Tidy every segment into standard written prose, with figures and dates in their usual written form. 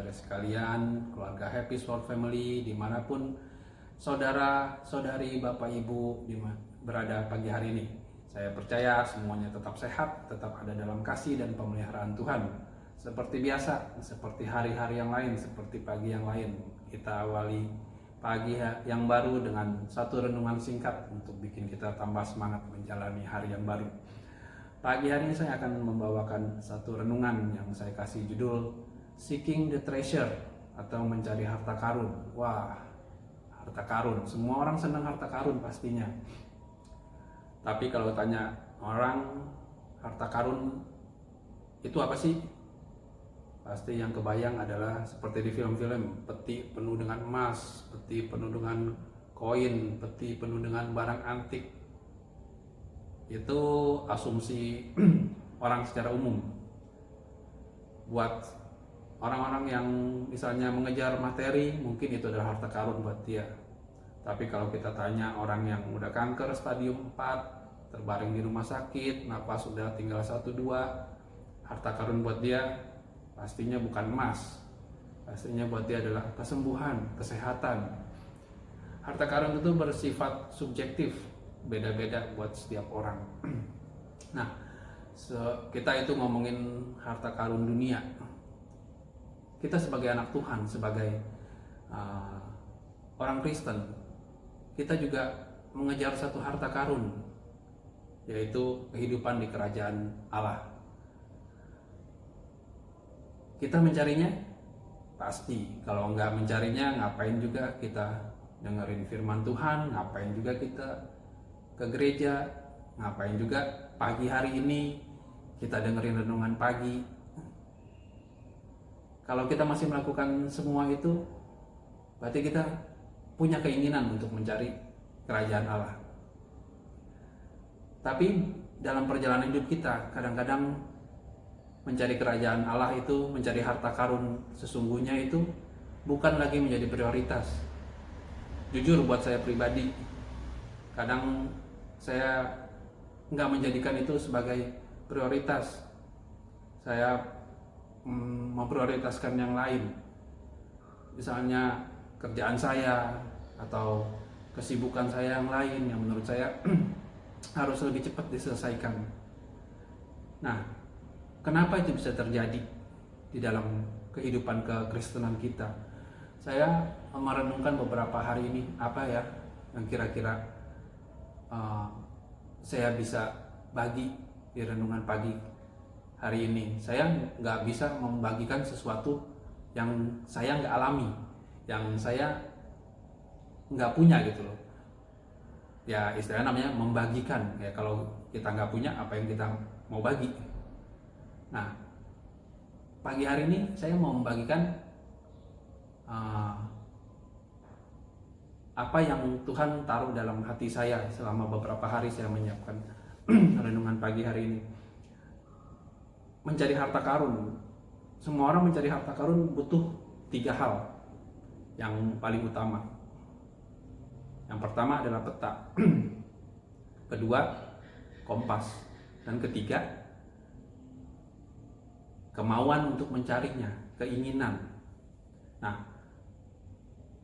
saudara sekalian, keluarga Happy Sword Family, dimanapun saudara-saudari, bapak ibu berada pagi hari ini. Saya percaya semuanya tetap sehat, tetap ada dalam kasih dan pemeliharaan Tuhan. Seperti biasa, seperti hari-hari yang lain, seperti pagi yang lain, kita awali pagi yang baru dengan satu renungan singkat untuk bikin kita tambah semangat menjalani hari yang baru. Pagi hari ini saya akan membawakan satu renungan yang saya kasih judul Seeking the Treasure atau mencari harta karun. Wah, harta karun. Semua orang senang harta karun pastinya. Tapi kalau tanya orang, harta karun itu apa sih? Pasti yang kebayang adalah seperti di film-film, peti penuh dengan emas, peti penuh dengan koin, peti penuh dengan barang antik. Itu asumsi orang secara umum. Buat orang-orang yang misalnya mengejar materi, mungkin itu adalah harta karun buat dia. Tapi kalau kita tanya orang yang udah kanker stadium 4, terbaring di rumah sakit, napas sudah tinggal 1-2, harta karun buat dia pastinya bukan emas. Pastinya buat dia adalah kesembuhan, kesehatan. Harta karun itu bersifat subjektif, beda-beda buat setiap orang. Nah, kita itu ngomongin harta karun dunia. Kita sebagai anak Tuhan, sebagai orang Kristen, kita juga mengejar satu harta karun, yaitu kehidupan di kerajaan Allah. Kita mencarinya? Pasti. Kalau nggak mencarinya, ngapain juga kita dengerin firman Tuhan, ngapain juga kita ke gereja, ngapain juga pagi hari ini kita dengerin renungan pagi. Kalau kita masih melakukan semua itu, berarti kita punya keinginan untuk mencari kerajaan Allah. Tapi dalam perjalanan hidup kita, kadang-kadang mencari kerajaan Allah itu, mencari harta karun sesungguhnya itu bukan lagi menjadi prioritas. Jujur buat saya pribadi, kadang saya nggak menjadikan itu sebagai prioritas. Saya memprioritaskan yang lain, misalnya kerjaan saya atau kesibukan saya yang lain yang menurut saya harus lebih cepat diselesaikan. Nah, kenapa itu bisa terjadi di dalam kehidupan kekristenan kita? Saya merenungkan beberapa hari ini apa ya yang kira-kira saya bisa bagi di renungan pagi hari ini. Saya nggak bisa membagikan sesuatu yang saya nggak alami, yang saya nggak punya gitu loh. Ya istilahnya namanya membagikan. Ya kalau kita nggak punya, apa yang kita mau bagi? Nah, pagi hari ini saya mau membagikan apa yang Tuhan taruh dalam hati saya selama beberapa hari saya menyiapkan renungan pagi hari ini. Mencari harta karun. Semua orang mencari harta karun butuh 3 hal yang paling utama. Yang pertama adalah peta. Kedua, kompas. Dan ketiga, kemauan untuk mencarinya, keinginan. Nah,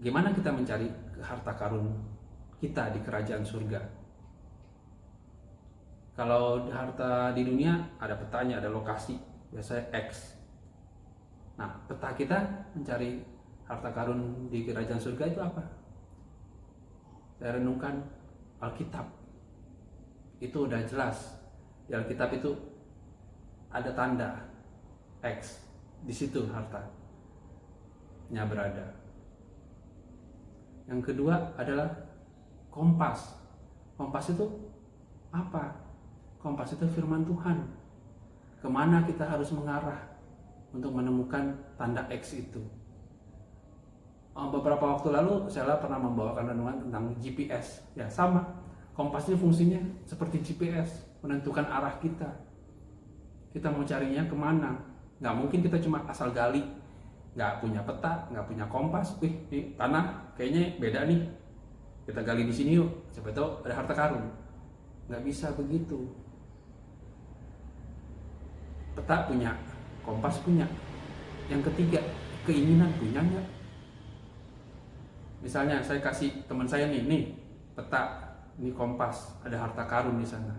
gimana kita mencari harta karun kita di kerajaan surga? Kalau harta di dunia ada petanya, ada lokasi, biasanya X. Nah, peta kita mencari harta karun di kerajaan surga itu apa? Saya renungkan Alkitab. Itu udah jelas. Di Alkitab itu ada tanda X. Di situ hartanya berada. Yang kedua adalah kompas. Kompas itu apa? Kompas itu firman Tuhan. Kemana kita harus mengarah untuk menemukan tanda X itu? Beberapa waktu lalu saya pernah membawakan renungan tentang GPS. Ya sama, kompas ini fungsinya seperti GPS, menentukan arah kita. Kita mau carinya kemana? Nggak mungkin kita cuma asal gali, nggak punya peta, nggak punya kompas. Wih, ini tanah kayaknya beda nih. Kita gali di sini yuk, siapa tahu ada harta karun. Nggak bisa begitu. Peta punya, kompas punya. Yang ketiga, keinginan, punya nggak? Misalnya saya kasih teman saya nih peta, ini kompas, ada harta karun di sana.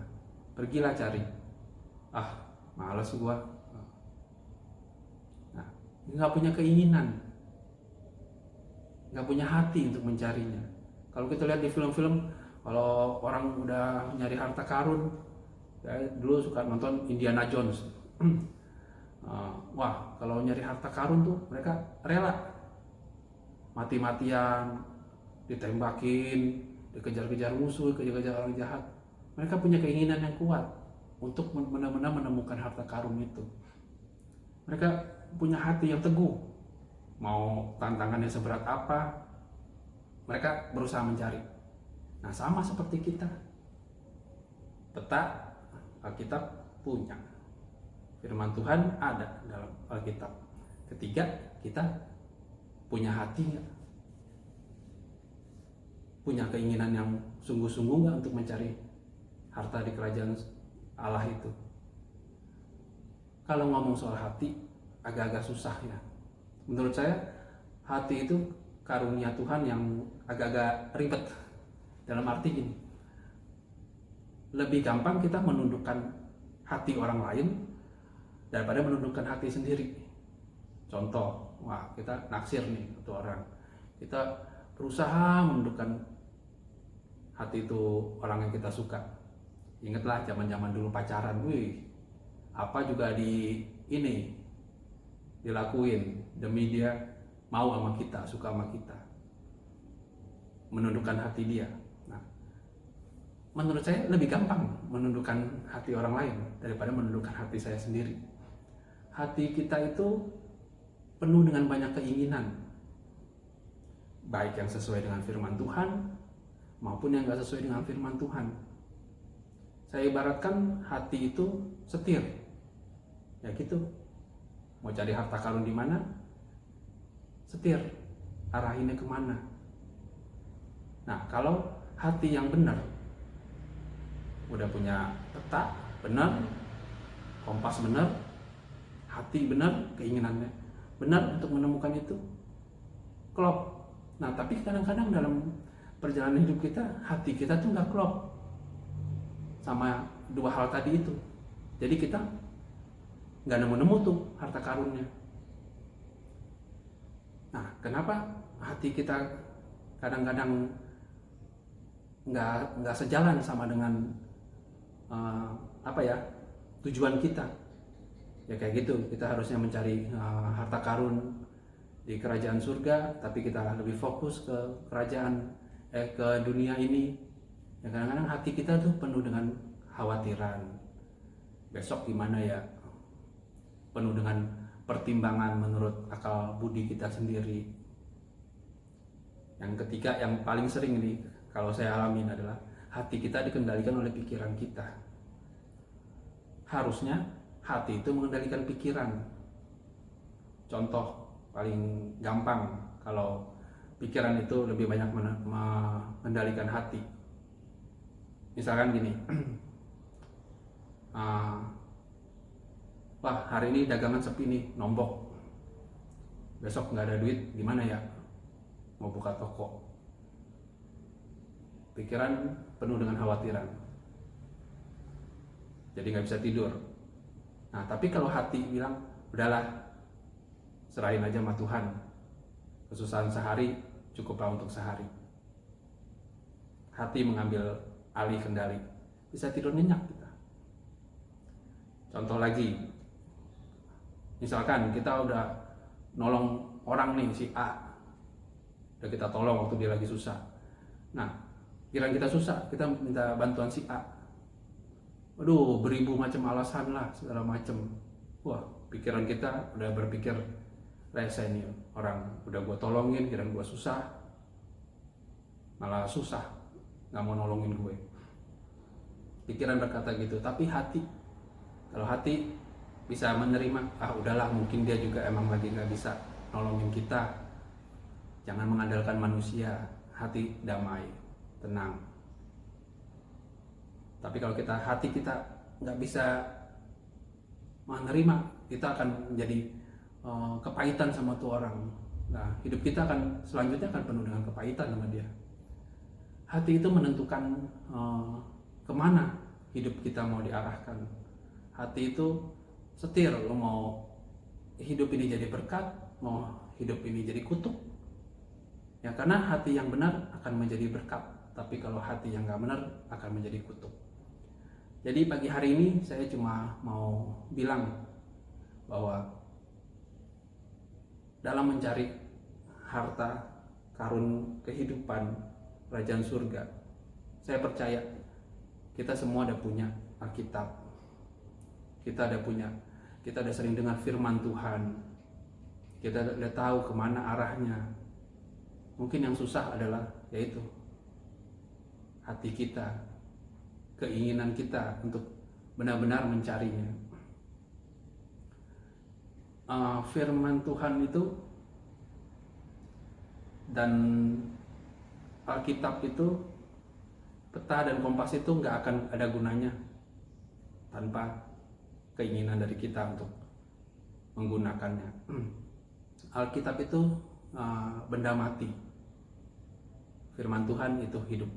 Pergilah cari. Ah, malas gua. Nah, nggak punya keinginan, nggak punya hati untuk mencarinya. Kalau kita lihat di film-film, kalau orang udah nyari harta karun, ya dulu suka nonton Indiana Jones. Wah, kalau nyari harta karun tuh mereka rela mati-matian, ditembakin, dikejar-kejar musuh, kejar-kejar orang jahat. Mereka punya keinginan yang kuat untuk benar-benar menemukan harta karun itu. Mereka punya hati yang teguh. Mau tantangannya seberat apa, mereka berusaha mencari. Nah, sama seperti kita. Peta Alkitab punya. Firman Tuhan ada dalam Alkitab. Ketiga, kita punya hati nggak? Punya keinginan yang sungguh-sungguh nggak untuk mencari harta di kerajaan Allah itu? Kalau ngomong soal hati, agak-agak susah ya. Menurut saya, hati itu karunia Tuhan yang agak-agak ribet. Dalam arti gini, lebih gampang kita menundukkan hati orang lain daripada menundukkan hati sendiri. Contoh, wah kita naksir nih satu orang, kita berusaha menundukkan hati itu orang yang kita suka. Ingatlah zaman-zaman dulu pacaran, apa juga dilakuin demi dia mau sama kita, suka sama kita, menundukkan hati dia. Nah, menurut saya lebih gampang menundukkan hati orang lain daripada menundukkan hati saya sendiri. Hati kita itu penuh dengan banyak keinginan, baik yang sesuai dengan firman Tuhan maupun yang gak sesuai dengan firman Tuhan. Saya ibaratkan hati itu setir, ya gitu. Mau cari harta karun di mana? Setir, arahinnya kemana? Nah, kalau hati yang benar, udah punya peta benar, kompas benar, hati benar, keinginannya benar untuk menemukan itu, klop. Nah, tapi kadang-kadang dalam perjalanan hidup kita, hati kita tuh nggak klop sama dua hal tadi itu. Jadi kita nggak nemu-nemu tuh harta karunnya. Nah, kenapa hati kita kadang-kadang nggak sejalan sama dengan tujuan kita? Ya kayak gitu, kita harusnya mencari harta karun di kerajaan surga, tapi kita lebih fokus ke ke dunia ini. Ya kadang-kadang hati kita tuh penuh dengan khawatiran, besok gimana ya, penuh dengan pertimbangan menurut akal budi kita sendiri. Yang ketiga, yang paling sering ini kalau saya alamin adalah hati kita dikendalikan oleh pikiran kita. Harusnya hati itu mengendalikan pikiran. Contoh paling gampang, kalau pikiran itu lebih banyak mengendalikan hati. Misalkan gini, wah hari ini dagangan sepi nih, nombok. Besok nggak ada duit, gimana ya? Mau buka toko. Pikiran penuh dengan khawatiran. Jadi nggak bisa tidur. Nah, tapi kalau hati bilang, udahlah, serahin aja sama Tuhan. Kesusahan sehari cukuplah untuk sehari. Hati mengambil alih kendali, bisa tidur nyenyak kita. Contoh lagi, misalkan kita udah nolong orang nih, si A, udah kita tolong waktu dia lagi susah. Nah, kira kita susah, kita minta bantuan si A. Aduh, beribu macam alasan lah, segala macam. Wah, pikiran kita udah berpikir rese nih, orang udah gue tolongin, kirain gue susah, malah susah, nggak mau nolongin gue. Pikiran berkata gitu, tapi kalau hati bisa menerima, udahlah, mungkin dia juga emang lagi nggak bisa nolongin kita. Jangan mengandalkan manusia, hati damai, tenang. Tapi kalau hati kita nggak bisa menerima, kita akan menjadi kepahitan sama tuh orang. Nah, hidup kita akan selanjutnya akan penuh dengan kepahitan sama dia. Hati itu menentukan kemana hidup kita mau diarahkan. Hati itu setir, lo mau hidup ini jadi berkat, mau hidup ini jadi kutuk. Ya, karena hati yang benar akan menjadi berkat, tapi kalau hati yang gak benar akan menjadi kutuk. Jadi pagi hari ini saya cuma mau bilang bahwa dalam mencari harta karun kehidupan kerajaan surga, saya percaya kita semua ada punya Alkitab, kita ada sering dengar firman Tuhan, kita udah tahu kemana arahnya. Mungkin yang susah adalah yaitu hati kita, keinginan kita untuk benar-benar mencarinya. Firman Tuhan itu dan Alkitab itu, peta dan kompas itu nggak akan ada gunanya tanpa keinginan dari kita untuk menggunakannya. Alkitab itu benda mati, firman Tuhan itu hidup.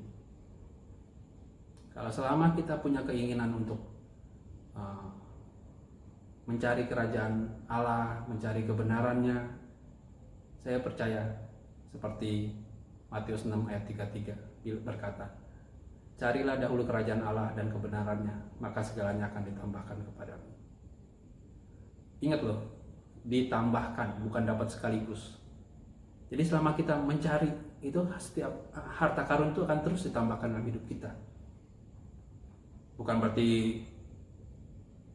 Kalau selama kita punya keinginan untuk mencari kerajaan Allah, mencari kebenarannya, saya percaya seperti Matius 6 ayat 33 berkata, carilah dahulu kerajaan Allah dan kebenarannya, maka segalanya akan ditambahkan kepadamu. Ingat loh, ditambahkan, bukan dapat sekaligus. Jadi selama kita mencari, itu setiap harta karun itu akan terus ditambahkan dalam hidup kita. Bukan berarti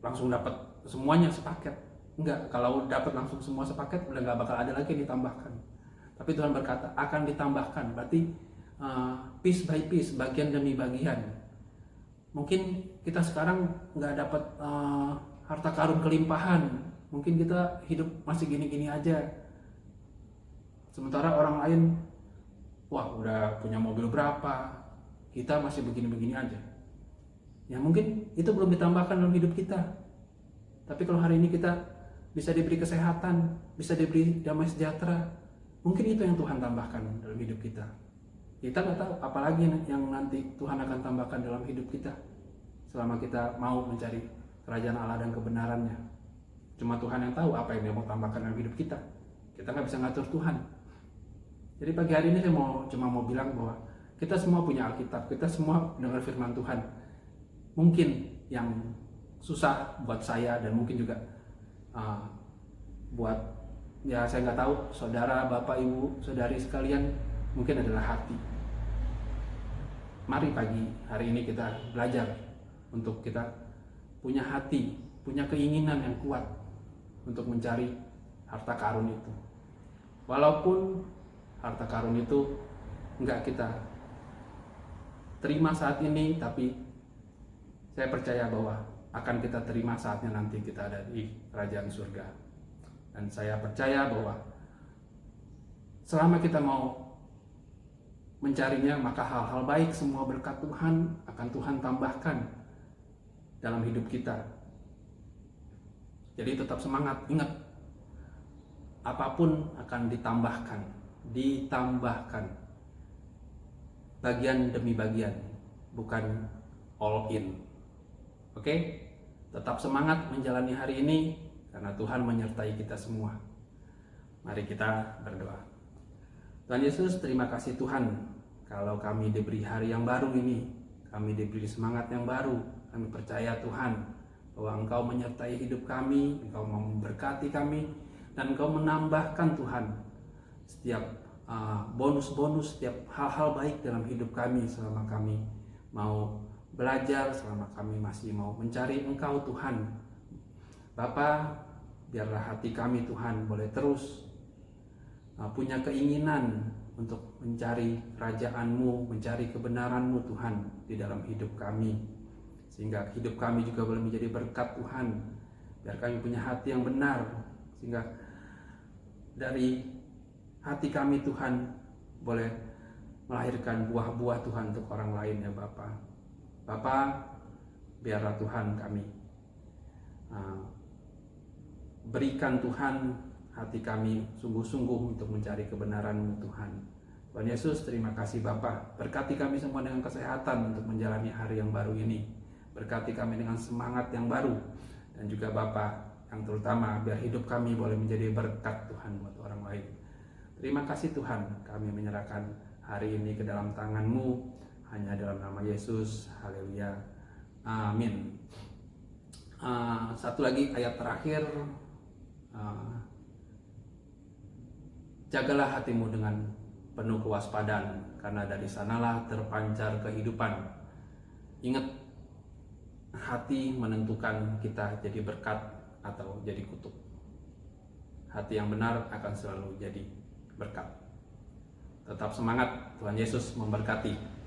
langsung dapat semuanya sepaket. Enggak, kalau dapat langsung semua sepaket udah nggak bakal ada lagi yang ditambahkan. Tapi Tuhan berkata akan ditambahkan, berarti piece by piece, bagian demi bagian. Mungkin kita sekarang nggak dapat harta karun kelimpahan, mungkin kita hidup masih gini-gini aja. Sementara orang lain, wah udah punya mobil berapa, kita masih begini-begini aja. Ya mungkin itu belum ditambahkan dalam hidup kita. Tapi kalau hari ini kita bisa diberi kesehatan, bisa diberi damai sejahtera, mungkin itu yang Tuhan tambahkan dalam hidup kita. Kita nggak tahu apalagi yang nanti Tuhan akan tambahkan dalam hidup kita selama kita mau mencari kerajaan Allah dan kebenarannya. Cuma Tuhan yang tahu apa yang Dia mau tambahkan dalam hidup kita. Kita nggak bisa ngatur Tuhan. Jadi pagi hari ini saya cuma mau bilang bahwa kita semua punya Alkitab, kita semua dengar firman Tuhan. Mungkin yang susah buat saya dan mungkin juga buat, ya saya nggak tahu, saudara, bapak, ibu, saudari sekalian, mungkin adalah hati. Mari pagi hari ini kita belajar untuk kita punya hati, punya keinginan yang kuat untuk mencari harta karun itu. Walaupun harta karun itu enggak kita terima saat ini, tapi saya percaya bahwa akan kita terima saatnya nanti kita ada di kerajaan surga. Dan saya percaya bahwa selama kita mau mencarinya, maka hal-hal baik, semua berkat Tuhan akan Tuhan tambahkan dalam hidup kita. Jadi tetap semangat, ingat, apapun akan ditambahkan bagian demi bagian, bukan all in. Oke? Tetap semangat menjalani hari ini karena Tuhan menyertai kita semua. Mari kita berdoa. Tuhan Yesus, terima kasih Tuhan kalau kami diberi hari yang baru ini, kami diberi semangat yang baru. Kami percaya Tuhan bahwa Engkau menyertai hidup kami, Engkau memberkati kami, dan Engkau menambahkan Tuhan setiap bonus-bonus, setiap hal-hal baik dalam hidup kami selama kami mau belajar, selama kami masih mau mencari Engkau Tuhan. Bapa, biarlah hati kami Tuhan boleh terus punya keinginan untuk mencari kerajaan-Mu, mencari kebenaran-Mu Tuhan di dalam hidup kami, sehingga hidup kami juga boleh menjadi berkat Tuhan. Biar kami punya hati yang benar, sehingga dari hati kami Tuhan boleh melahirkan buah-buah Tuhan untuk orang lain ya Bapa. Bapa, biarlah Tuhan kami berikan Tuhan hati kami sungguh-sungguh untuk mencari kebenaran-Mu Tuhan. Tuhan Yesus, terima kasih Bapa. Berkati kami semua dengan kesehatan untuk menjalani hari yang baru ini. Berkati kami dengan semangat yang baru. Dan juga Bapa, yang terutama biar hidup kami boleh menjadi berkat Tuhan buat orang lain. Terima kasih Tuhan, kami menyerahkan hari ini ke dalam tangan-Mu. Hanya dalam nama Yesus, haleluya, amin. Satu lagi ayat terakhir, jagalah hatimu dengan penuh kewaspadaan, karena dari sanalah terpancar kehidupan. Ingat, hati menentukan kita jadi berkat atau jadi kutuk. Hati yang benar akan selalu jadi berkat. Tetap semangat, Tuhan Yesus memberkati.